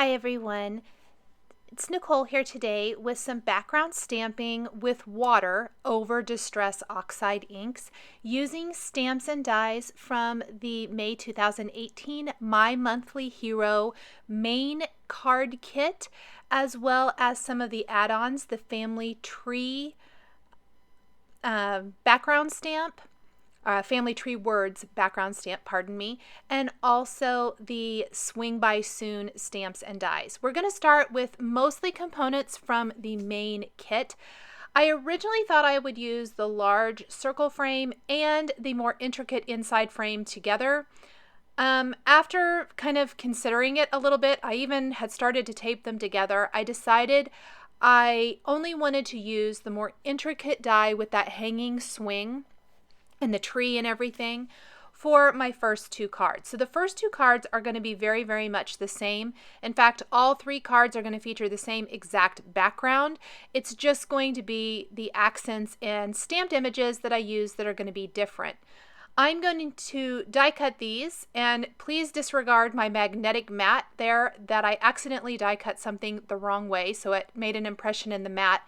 Hi everyone, it's Nichol here today with some background stamping with water over Distress Oxide inks using stamps and dies from the May 2018 My Monthly Hero main card kit, as well as some of the add-ons, the Family Tree background stamp, Family Tree Words background stamp, pardon me, and also the Swing By Soon stamps and dies. We're going to start with mostly components from the main kit. I originally thought I would use the large circle frame and the more intricate inside frame together. After kind of considering it a little bit, I even had started to tape them together. I decided I only wanted to use the more intricate die with that hanging swing and the tree and everything for my first two cards. So the first two cards are going to be very, very much the same. In fact, all three cards are going to feature the same exact background. It's just going to be the accents and stamped images that I use that are going to be different. I'm going to die cut these, and please disregard my magnetic mat there that I accidentally die cut something the wrong way, so it made an impression in the mat.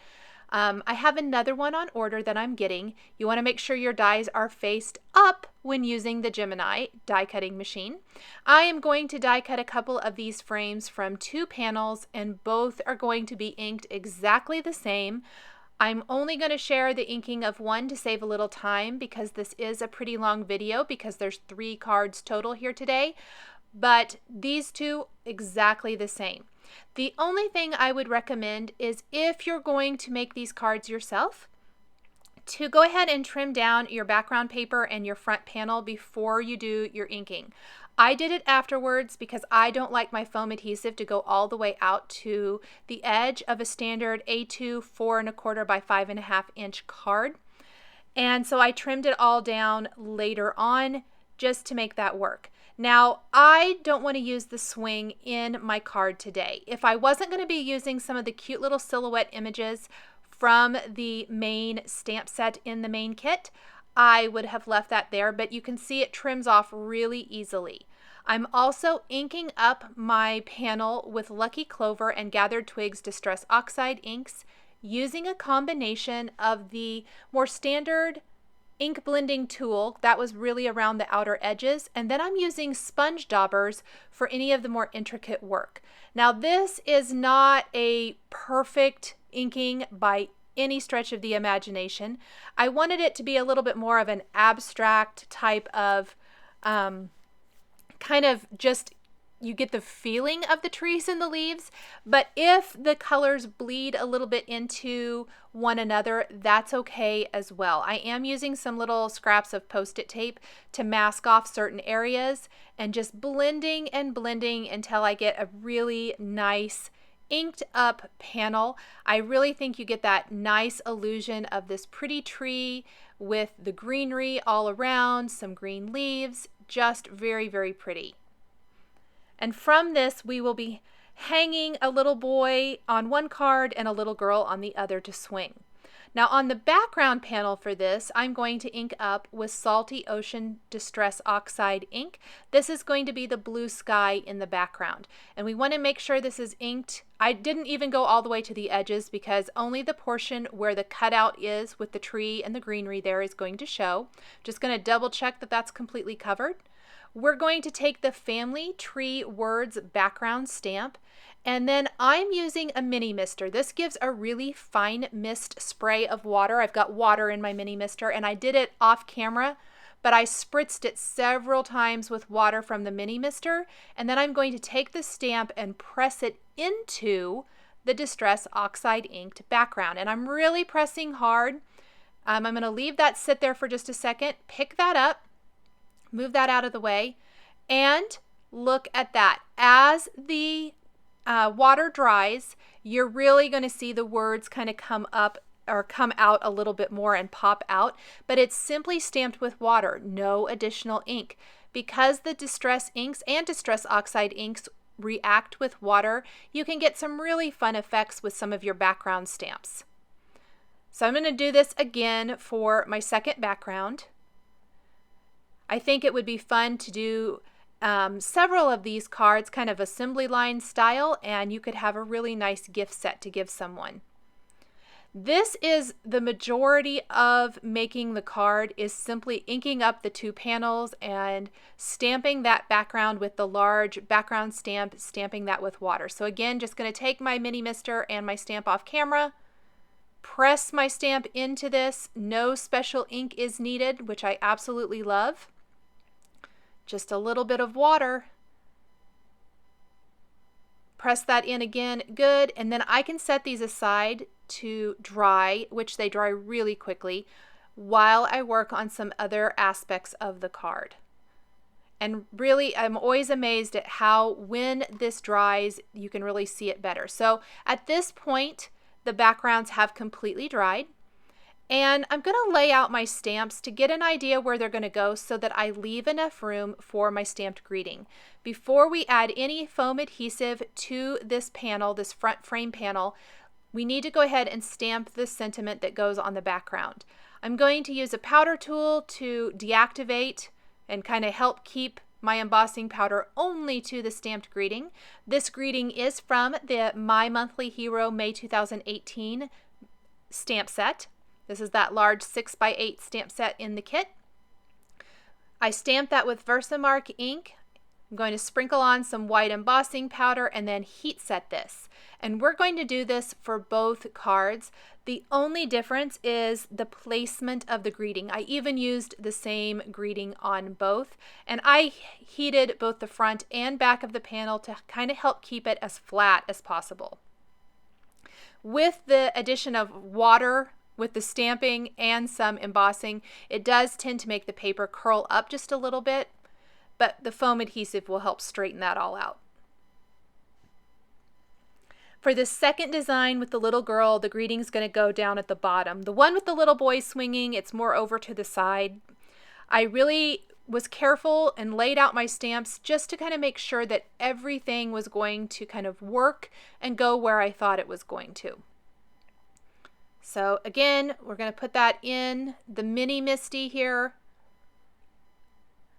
I have another one on order that I'm getting. You want to make sure your dies are faced up when using the Gemini die cutting machine. I am going to die cut a couple of these frames from two panels, and both are going to be inked exactly the same. I'm only going to share the inking of one to save a little time because this is a pretty long video because there's 3 cards total here today, but these two exactly the same. The only thing I would recommend is if you're going to make these cards yourself, to go ahead and trim down your background paper and your front panel before you do your inking. I did it afterwards because I don't like my foam adhesive to go all the way out to the edge of a standard A2 4 1/4 by 5.5 inch card. And so I trimmed it all down later on just to make that work. Now, I don't want to use the swing in my card today. If I wasn't going to be using some of the cute little silhouette images from the main stamp set in the main kit, I would have left that there, but you can see it trims off really easily. I'm also inking up my panel with Lucky Clover and Gathered Twigs Distress Oxide inks using a combination of the more standard ink blending tool that was really around the outer edges, and then I'm using sponge daubers for any of the more intricate work. Now, this is not a perfect inking by any stretch of the imagination. I wanted it to be a little bit more of an abstract type of kind of just, you get the feeling of the trees and the leaves, but if the colors bleed a little bit into one another, that's okay as well. I am using some little scraps of Post-it tape to mask off certain areas and just blending and blending until I get a really nice inked up panel. I really think you get that nice illusion of this pretty tree with the greenery all around, some green leaves, just very, very pretty. And from this, we will be hanging a little boy on one card and a little girl on the other to swing. Now, on the background panel for this, I'm going to ink up with Salty Ocean Distress Oxide ink. This is going to be the blue sky in the background. And we want to make sure this is inked. I didn't even go all the way to the edges because only the portion where the cutout is with the tree and the greenery there is going to show. Just going to double check that that's completely covered. We're going to take the Family Tree Words background stamp, and then I'm using a mini mister. This gives a really fine mist spray of water. I've got water in my mini mister, and I did it off camera, but I spritzed it several times with water from the mini mister, and then I'm going to take the stamp and press it into the Distress Oxide inked background. And I'm really pressing hard. I'm going to leave that sit there for just a second, pick that up, move that out of the way, and look at that. As the water dries, you're really going to see the words kind of come up or come out a little bit more and pop out, but it's simply stamped with water, no additional ink. Because the Distress inks and Distress Oxide inks react with water, you can get some really fun effects with some of your background stamps. So I'm going to do this again for my second background. I think it would be fun to do several of these cards, kind of assembly line style, and you could have a really nice gift set to give someone. This is the majority of making the card, is simply inking up the 2 panels and stamping that background with the large background stamp, stamping that with water. So again, just going to take my mini mister and my stamp off camera, press my stamp into this. No special ink is needed, which I absolutely love. Just a little bit of water. Press that in again, good, and then I can set these aside to dry, which they dry really quickly, while I work on some other aspects of the card. And really, I'm always amazed at how when this dries, you can really see it better. So at this point, the backgrounds have completely dried. And I'm going to lay out my stamps to get an idea where they're going to go so that I leave enough room for my stamped greeting. Before we add any foam adhesive to this panel, this front frame panel, we need to go ahead and stamp the sentiment that goes on the background. I'm going to use a powder tool to deactivate and kind of help keep my embossing powder only to the stamped greeting. This greeting is from the My Monthly Hero May 2018 stamp set. This is that large 6x8 stamp set in the kit. I stamped that with Versamark ink. I'm going to sprinkle on some white embossing powder and then heat set this. And we're going to do this for both cards. The only difference is the placement of the greeting. I even used the same greeting on both. And I heated both the front and back of the panel to kind of help keep it as flat as possible. With the addition of water, with the stamping and some embossing, it does tend to make the paper curl up just a little bit, but the foam adhesive will help straighten that all out. For the second design with the little girl, the greeting's going to go down at the bottom. The one with the little boy swinging, it's more over to the side. I really was careful and laid out my stamps just to kind of make sure that everything was going to kind of work and go where I thought it was going to. So again, we're going to put that in the mini Misty here.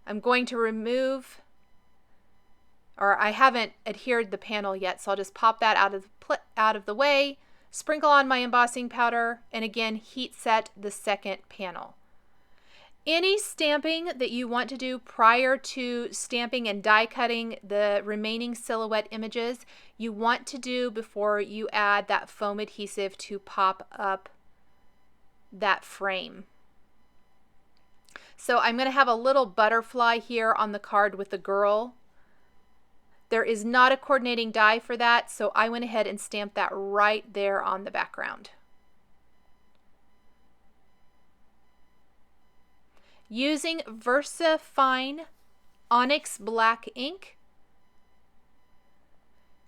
I'm going to remove, or I haven't adhered the panel yet, so I'll just pop that out of the way, sprinkle on my embossing powder, and again heat set the second panel. Any stamping that you want to do prior to stamping and die cutting the remaining silhouette images, you want to do before you add that foam adhesive to pop up that frame. So I'm going to have a little butterfly here on the card with the girl. There is not a coordinating die for that, so I went ahead and stamped that right there on the background. Using VersaFine Onyx black ink.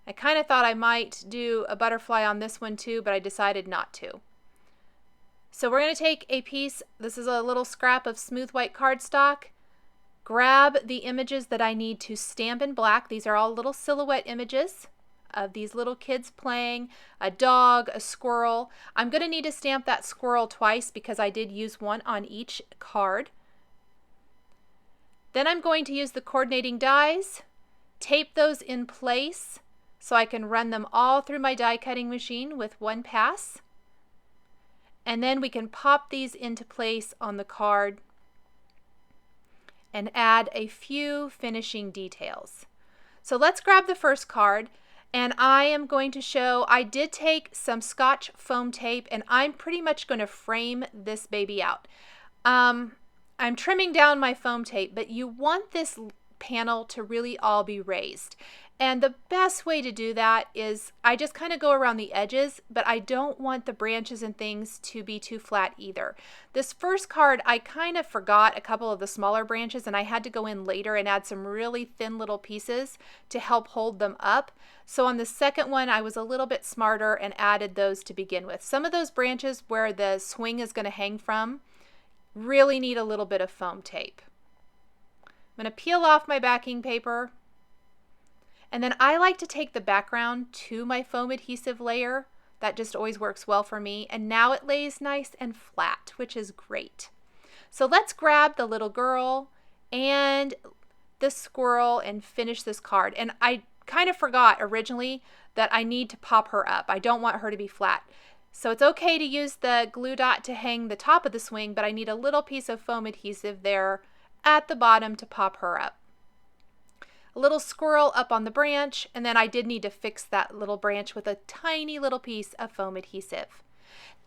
I kind of thought I might do a butterfly on this one too, but I decided not to. So we're going to take a piece, this is a little scrap of smooth white cardstock, grab the images that I need to stamp in black. These are all little silhouette images of these little kids playing, a dog, a squirrel. I'm going to need to stamp that squirrel twice because I did use one on each card. Then I'm going to use the coordinating dies, tape those in place so I can run them all through my die cutting machine with one pass. And then we can pop these into place on the card and add a few finishing details. So let's grab the first card, and I am going to show, I did take some Scotch foam tape and I'm pretty much going to frame this baby out. I'm trimming down my foam tape, but you want this panel to really all be raised. And the best way to do that is I just kind of go around the edges, but I don't want the branches and things to be too flat either. This first card, I kind of forgot a couple of the smaller branches and I had to go in later and add some really thin little pieces to help hold them up. So on the second one, I was a little bit smarter and added those to begin with. Some of those branches where the swing is going to hang from really need a little bit of foam tape. I'm going to peel off my backing paper. And then I like to take the background to my foam adhesive layer. That just always works well for me. And now it lays nice and flat, which is great. So let's grab the little girl and the squirrel and finish this card. And I kind of forgot originally that I need to pop her up. I don't want her to be flat. So it's okay to use the glue dot to hang the top of the swing, but I need a little piece of foam adhesive there at the bottom to pop her up. A little squirrel up on the branch, and then I did need to fix that little branch with a tiny little piece of foam adhesive.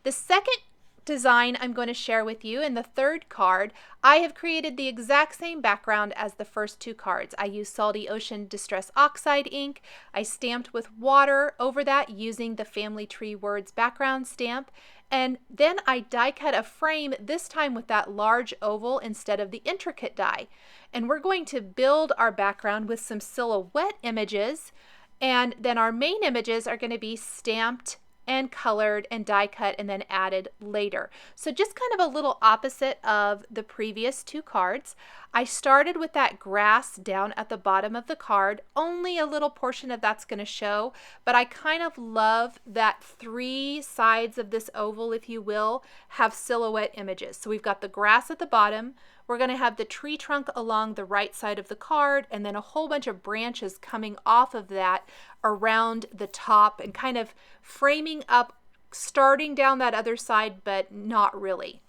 The second design I'm going to share with you in the third card, I have created the exact same background as the first two cards. I used Salty Ocean Distress Oxide ink. I stamped with water over that using the Family Tree Words background stamp. And then I die cut a frame, this time with that large oval instead of the intricate die. And we're going to build our background with some silhouette images, and then our main images are going to be stamped and colored and die cut and then added later. So just kind of a little opposite of the previous two cards. I started with that grass down at the bottom of the card. Only a little portion of that's going to show, but I kind of love that three sides of this oval, if you will, have silhouette images. So we've got the grass at the bottom. We're going to have the tree trunk along the right side of the card, and then a whole bunch of branches coming off of that around the top and kind of framing up, starting down that other side, but not really.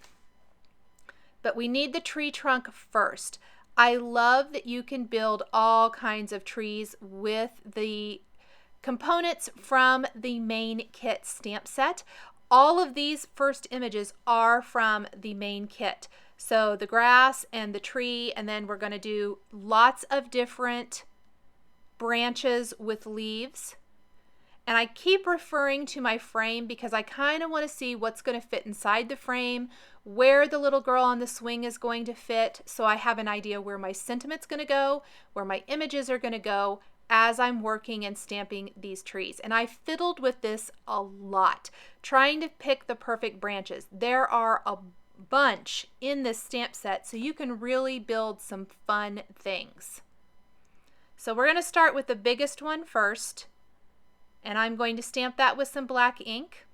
But we need the tree trunk first. I love that you can build all kinds of trees with the components from the main kit stamp set. All of these first images are from the main kit. So the grass and the tree, and then we're going to do lots of different branches with leaves. And I keep referring to my frame because I kind of want to see what's going to fit inside the frame, where the little girl on the swing is going to fit, so I have an idea where my sentiment's going to go, where my images are going to go as I'm working and stamping these trees. And I fiddled with this a lot, trying to pick the perfect branches. There are a bunch in this stamp set, so you can really build some fun things. So we're going to start with the biggest one first, and I'm going to stamp that with some black ink.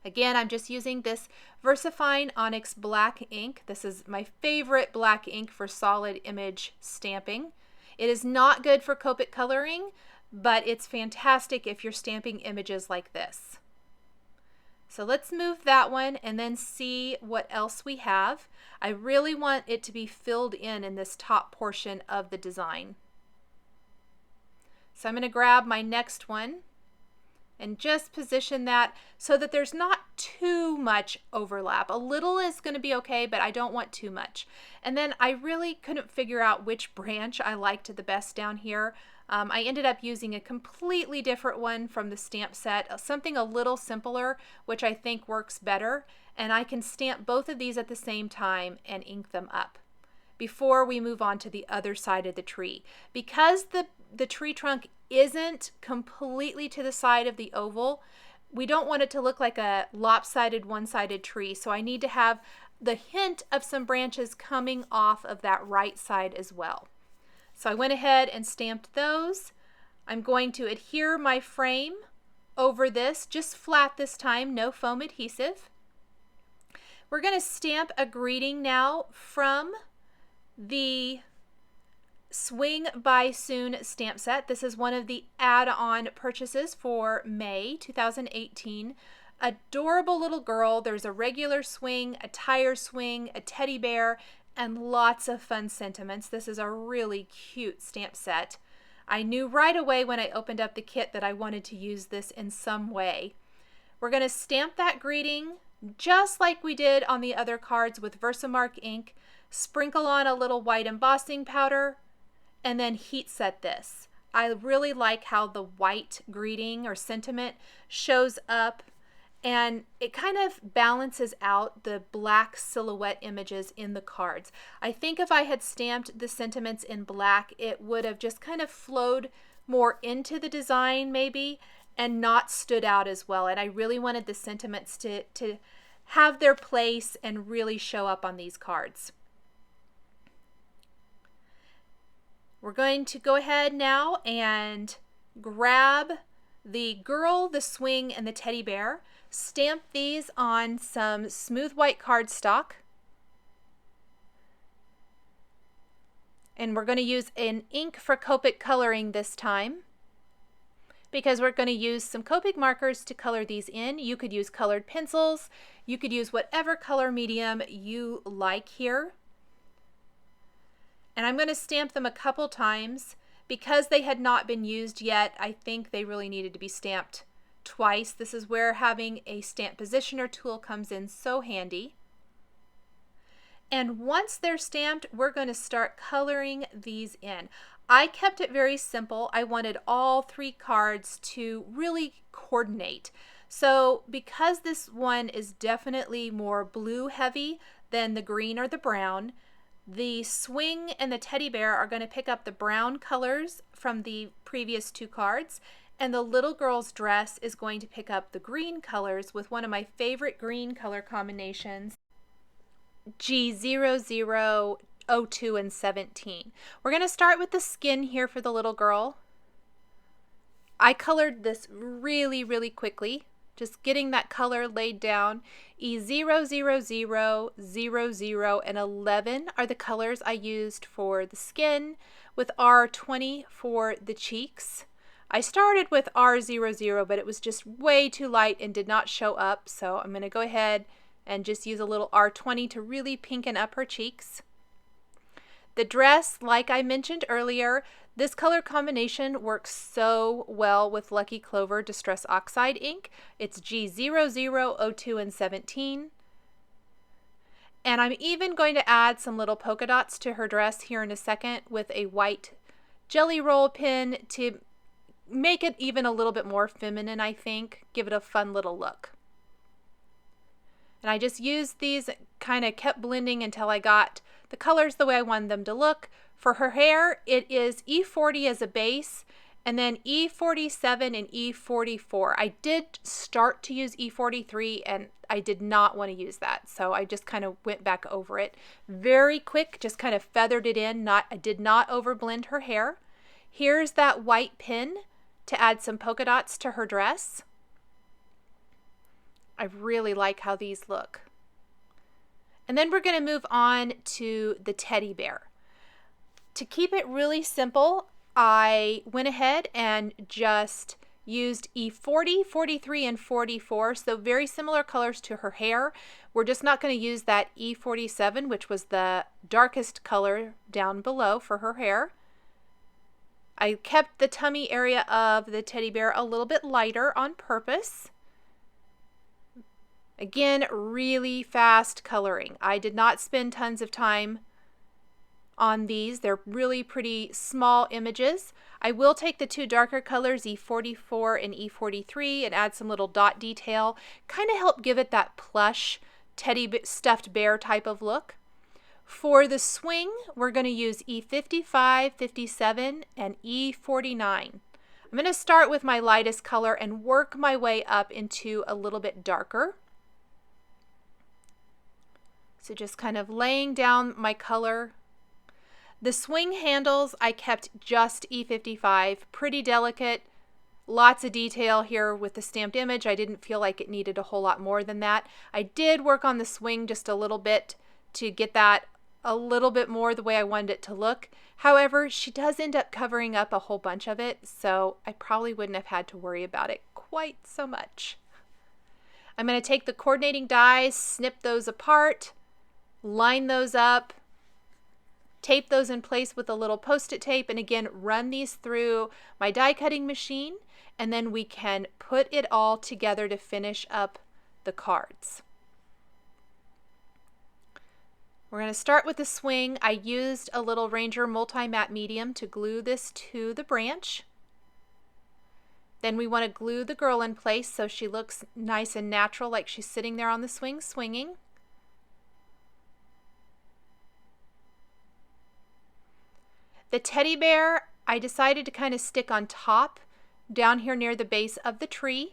Again, I'm just using this VersaFine Onyx black ink. This is my favorite black ink for solid image stamping. It is not good for Copic coloring, but it's fantastic if you're stamping images like this. So let's move that one and then see what else we have. I really want it to be filled in this top portion of the design. So I'm going to grab my next one and just position that so that there's not too much overlap. A little is going to be okay, but I don't want too much. And then I really couldn't figure out which branch I liked the best down here. I ended up using a completely different one from the stamp set, something a little simpler, which I think works better. And I can stamp both of these at the same time and ink them up before we move on to the other side of the tree. Because the tree trunk isn't completely to the side of the oval, we don't want it to look like a lopsided one-sided tree. So I need to have the hint of some branches coming off of that right side as well. So I went ahead and stamped those. I'm going to adhere my frame over this, just flat this time, no foam adhesive. We're going to stamp a greeting now from the Swing by Soon stamp set. This is one of the add-on purchases for May 2018. Adorable little girl. There's a regular swing, a tire swing, a teddy bear, and lots of fun sentiments. This is a really cute stamp set. I knew right away when I opened up the kit that I wanted to use this in some way. We're going to stamp that greeting just like we did on the other cards with Versamark ink, sprinkle on a little white embossing powder, and then heat set this. I really like how the white greeting or sentiment shows up, and it kind of balances out the black silhouette images in the cards. I think if I had stamped the sentiments in black, it would have just kind of flowed more into the design maybe and not stood out as well. And I really wanted the sentiments to have their place and really show up on these cards. We're going to go ahead now and grab the girl, the swing, and the teddy bear. Stamp these on some smooth white cardstock. And we're going to use an ink for Copic coloring this time, because we're going to use some Copic markers to color these in. You could use colored pencils. You could use whatever color medium you like here. And I'm going to stamp them a couple times. Because they had not been used yet, I think they really needed to be stamped twice. This is where having a stamp positioner tool comes in so handy. And once they're stamped, we're going to start coloring these in. I kept it very simple. I wanted all 3 cards to really coordinate. So because this one is definitely more blue heavy than the green or the brown, the swing and the teddy bear are going to pick up the brown colors from the previous 2 cards, and the little girl's dress is going to pick up the green colors with one of my favorite green color combinations, G00, 02, and 17. We're going to start with the skin here for the little girl. I colored this really, really quickly, just getting that color laid down. E000, 00, and 11 are the colors I used for the skin, with R20 for the cheeks. I started with R00, but it was just way too light and did not show up, so I'm going to go ahead and just use a little R20 to really pinken up her cheeks. The dress, like I mentioned earlier, this color combination works so well with Lucky Clover Distress Oxide ink. It's G00, 02, and 17. And I'm even going to add some little polka dots to her dress here in a second with a white jelly roll pen to make it even a little bit more feminine, I think. Give it a fun little look. And I just used these, kind of kept blending until I got the colors the way I wanted them to look. For her hair, it is E40 as a base, and then E47 and E44. I did start to use E43, and I did not want to use that, so I just kind of went back over it. Very quick, just kind of feathered it in. I did not overblend her hair. Here's that white pin to add some polka dots to her dress. I really like how these look. And then we're going to move on to the teddy bear. To keep it really simple, I went ahead and just used E40, 43, and 44, so very similar colors to her hair. We're just not going to use that E47, which was the darkest color down below for her hair. I kept the tummy area of the teddy bear a little bit lighter on purpose. Again, really fast coloring. I did not spend tons of time on these. They're really pretty small images. I will take the 2 darker colors, E44 and E43, and add some little dot detail. Kind of help give it that plush stuffed bear type of look. For the swing, we're going to use E55, 57, and E49. I'm going to start with my lightest color and work my way up into a little bit darker. So just kind of laying down my color. The swing handles, I kept just E55, pretty delicate, lots of detail here with the stamped image. I didn't feel like it needed a whole lot more than that. I did work on the swing just a little bit to get that a little bit more the way I wanted it to look. However, she does end up covering up a whole bunch of it, so I probably wouldn't have had to worry about it quite so much. I'm going to take the coordinating dies, snip those apart, line those up, tape those in place with a little post-it tape, and again run these through my die cutting machine, and then we can put it all together to finish up the cards. We're going to start with the swing. I used a little Ranger multi-matte medium to glue this to the branch. Then we want to glue the girl in place so she looks nice and natural, like she's sitting there on the swing swinging. The teddy bear, I decided to kind of stick on top, down here near the base of the tree.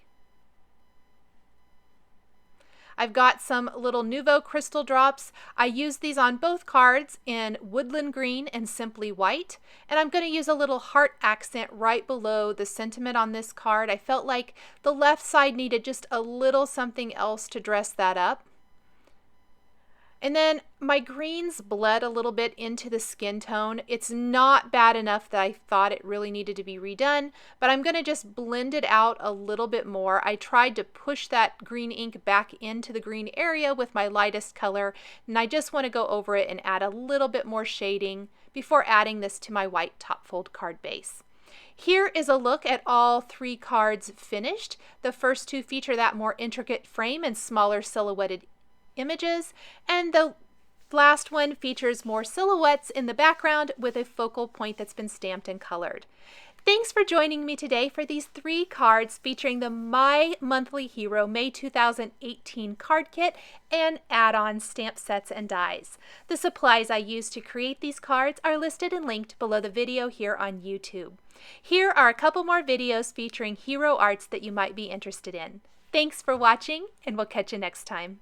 I've got some little Nuvo crystal drops. I used these on both cards in Woodland Green and Simply White. And I'm going to use a little heart accent right below the sentiment on this card. I felt like the left side needed just a little something else to dress that up. And then my greens bled a little bit into the skin tone. It's not bad enough that I thought it really needed to be redone, but I'm going to just blend it out a little bit more. I tried to push that green ink back into the green area with my lightest color, and I just want to go over it and add a little bit more shading before adding this to my white top fold card base. Here is a look at all 3 cards finished. The first 2 feature that more intricate frame and smaller silhouetted images, and the last one features more silhouettes in the background with a focal point that's been stamped and colored. Thanks for joining me today for these 3 cards featuring the My Monthly Hero May 2018 card kit and add-on stamp sets and dies. The supplies I used to create these cards are listed and linked below the video here on YouTube. Here are a couple more videos featuring hero arts that you might be interested in. Thanks for watching, and we'll catch you next time.